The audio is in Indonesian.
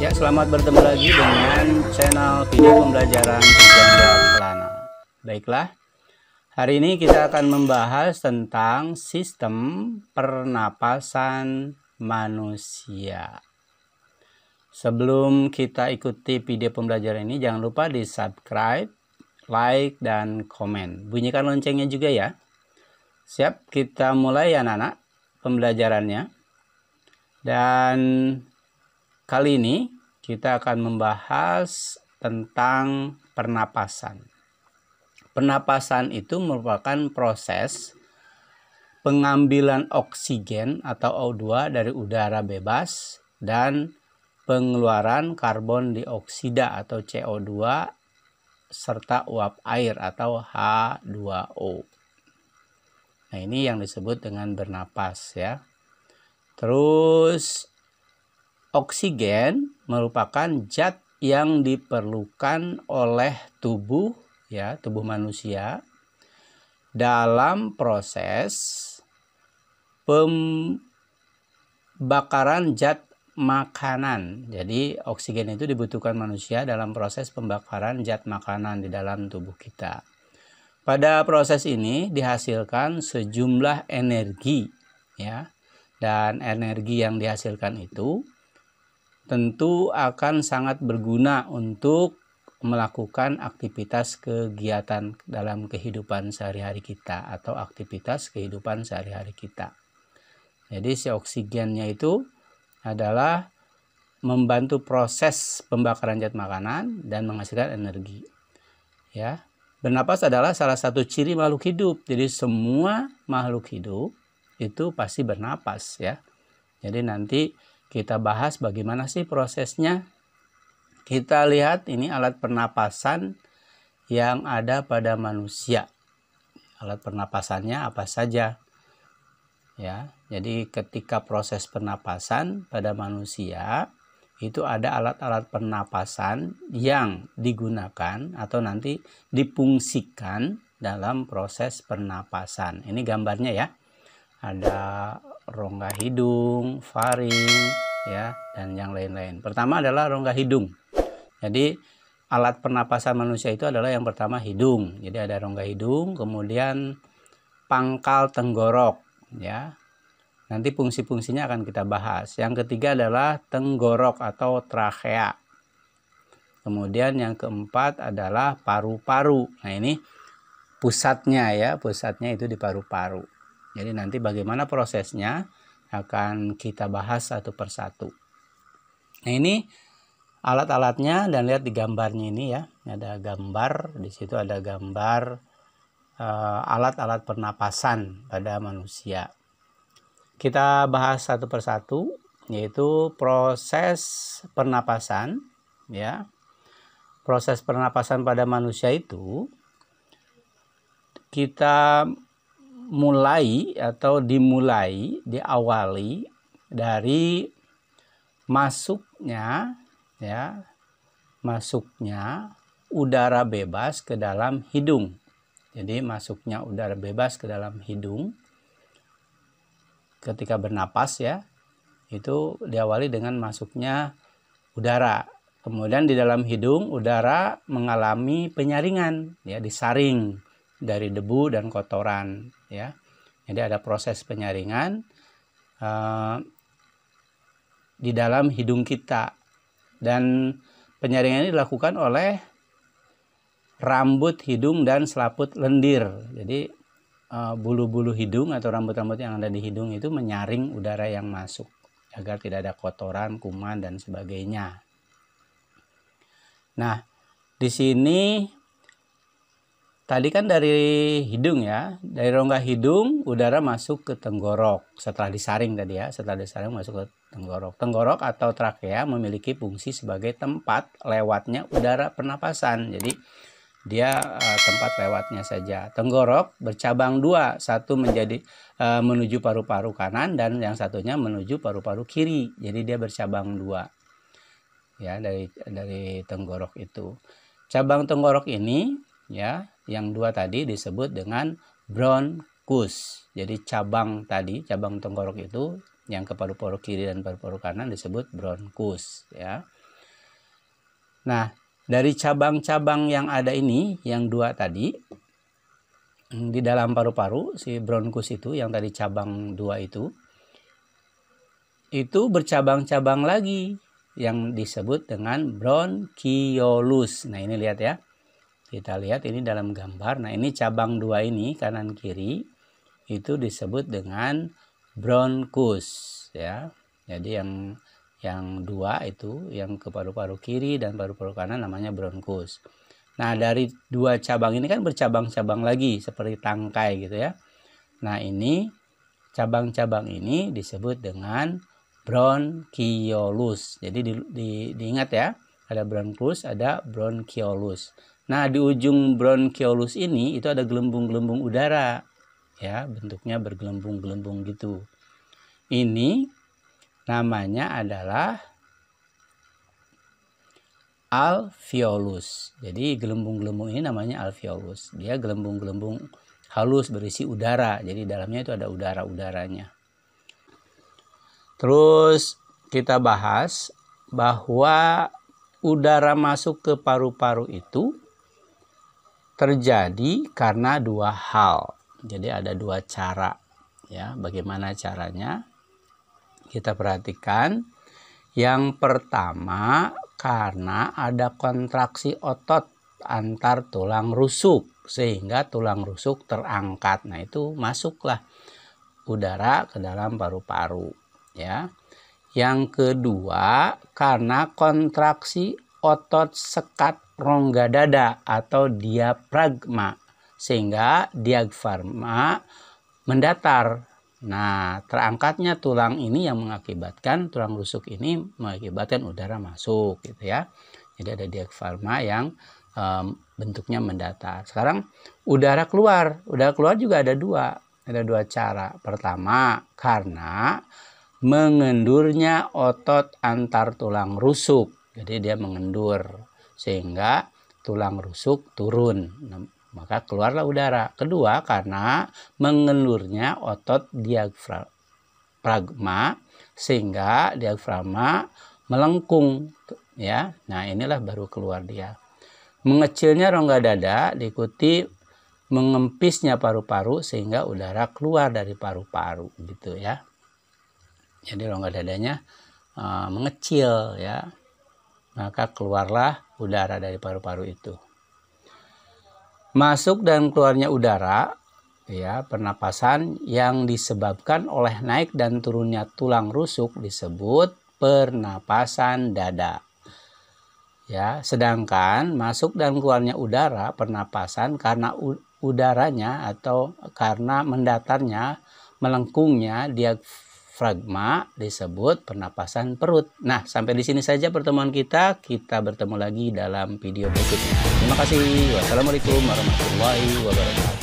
Ya, selamat bertemu lagi dengan channel video pembelajaran berjangka kelana. Baiklah, hari ini kita akan membahas tentang sistem pernapasan manusia. Sebelum kita ikuti video pembelajaran ini, jangan lupa di subscribe, like, dan komen. Bunyikan loncengnya juga ya. Siap, kita mulai ya anak-anak pembelajarannya. Dan kali ini kita akan membahas tentang pernapasan. Pernapasan itu merupakan proses pengambilan oksigen atau O2 dari udara bebas dan pengeluaran karbon dioksida atau CO2 serta uap air atau H2O. Nah, ini yang disebut dengan bernapas ya. Terus oksigen merupakan zat yang diperlukan oleh tubuh ya, tubuh manusia dalam proses pembakaran zat makanan. Jadi oksigen itu dibutuhkan manusia dalam proses pembakaran zat makanan di dalam tubuh kita. Pada proses ini dihasilkan sejumlah energi ya. Dan energi yang dihasilkan itu tentu akan sangat berguna untuk melakukan aktivitas kegiatan dalam kehidupan sehari-hari kita atau aktivitas kehidupan sehari-hari kita. Jadi si oksigennya itu adalah membantu proses pembakaran zat makanan dan menghasilkan energi. Ya, bernapas adalah salah satu ciri makhluk hidup. Jadi semua makhluk hidup itu pasti bernapas ya. Jadi nanti kita bahas bagaimana sih prosesnya. Kita lihat ini alat pernapasan yang ada pada manusia. Alat pernapasannya apa saja? Ya, jadi ketika proses pernapasan pada manusia itu ada alat-alat pernapasan yang digunakan atau nanti difungsikan dalam proses pernapasan. Ini gambarnya ya. Ada rongga hidung, faring, ya, dan yang lain-lain. Pertama adalah rongga hidung. Jadi alat pernapasan manusia itu adalah yang pertama hidung. Jadi ada rongga hidung, kemudian pangkal tenggorok, ya. Nanti fungsi-fungsinya akan kita bahas. Yang ketiga adalah tenggorok atau trakea. Kemudian yang keempat adalah paru-paru. Nah ini pusatnya ya, pusatnya itu di paru-paru. Jadi nanti bagaimana prosesnya akan kita bahas satu persatu. Nah ini alat-alatnya dan lihat di gambarnya ini ya. Ada gambar, di situ ada gambar alat-alat pernapasan pada manusia. Kita bahas satu persatu yaitu proses pernapasan ya. Proses pernapasan pada manusia itu kita diawali dari masuknya udara bebas ke dalam hidung. Jadi masuknya udara bebas ke dalam hidung ketika bernapas ya, itu diawali dengan masuknya udara. Kemudian di dalam hidung udara mengalami penyaringan ya, disaring dari debu dan kotoran ya. Jadi ada proses penyaringan di dalam hidung kita, dan penyaringan ini dilakukan oleh rambut hidung dan selaput lendir. Jadi bulu-bulu hidung atau rambut-rambut yang ada di hidung itu menyaring udara yang masuk agar tidak ada kotoran, kuman dan sebagainya. Nah, di sini tadi kan dari hidung ya, dari rongga hidung udara masuk ke tenggorok setelah disaring tadi ya, setelah disaring masuk ke tenggorok. Tenggorok atau trakea memiliki fungsi sebagai tempat lewatnya udara pernapasan. Jadi dia tempat lewatnya saja. Tenggorok bercabang dua, satu menuju paru-paru kanan dan yang satunya menuju paru-paru kiri. Jadi dia bercabang dua ya dari tenggorok itu. Cabang tenggorok ini ya, yang dua tadi disebut dengan bronkus. Jadi cabang tenggorok itu yang ke paru-paru kiri dan paru-paru kanan disebut bronkus ya. Nah, dari cabang-cabang yang ada ini, yang 2 tadi, di dalam paru-paru, si bronkus itu, yang tadi cabang 2 itu bercabang-cabang lagi, yang disebut dengan bronkiolus. Nah, ini lihat ya. Kita lihat ini dalam gambar. Nah, ini cabang 2 ini, kanan kiri, itu disebut dengan bronkus, ya. Jadi yang 2 itu, yang ke paru-paru kiri dan paru-paru kanan namanya bronkus. Nah, dari 2 cabang ini kan bercabang-cabang lagi seperti tangkai gitu ya. Nah, ini cabang-cabang ini disebut dengan bronkiolus. Jadi diingat ya, ada bronkus, ada bronkiolus. Nah, di ujung bronkiolus ini itu ada gelembung-gelembung udara. Ya, bentuknya bergelembung-gelembung gitu. Ini namanya adalah alveolus. Jadi gelembung-gelembung ini namanya alveolus. Dia gelembung-gelembung halus berisi udara. Jadi dalamnya itu ada udara-udaranya. Terus kita bahas bahwa udara masuk ke paru-paru itu terjadi karena 2 hal. Jadi ada 2 cara. Ya, bagaimana caranya? Kita perhatikan. Yang pertama, karena ada kontraksi otot antar tulang rusuk sehingga tulang rusuk terangkat. Nah, itu masuklah udara ke dalam paru-paru, ya. Yang kedua, karena kontraksi otot sekat rongga dada atau diafragma sehingga diafragma mendatar. Nah, terangkatnya tulang ini yang mengakibatkan, tulang rusuk ini mengakibatkan udara masuk gitu ya. Jadi ada diafragma yang bentuknya mendatar. Sekarang udara keluar juga ada 2 cara. Pertama, karena mengendurnya otot antar tulang rusuk. Jadi dia mengendur sehingga tulang rusuk turun. Nah, maka keluarlah udara. Kedua, karena mengendurnya otot diafragma sehingga diafragma melengkung, ya. Nah, inilah baru keluar dia. Mengecilnya rongga dada diikuti mengempisnya paru-paru sehingga udara keluar dari paru-paru gitu ya. Jadi rongga dadanya mengecil ya. Maka keluarlah udara dari paru-paru itu. Masuk dan keluarnya udara, ya, pernapasan yang disebabkan oleh naik dan turunnya tulang rusuk disebut pernapasan dada. Ya, sedangkan masuk dan keluarnya udara, pernapasan karena udaranya atau karena mendatarnya, melengkungnya diafragma disebut pernapasan perut. Nah, sampai di sini saja pertemuan kita. Kita bertemu lagi dalam video berikutnya. Terima kasih. Wassalamualaikum warahmatullahi wabarakatuh.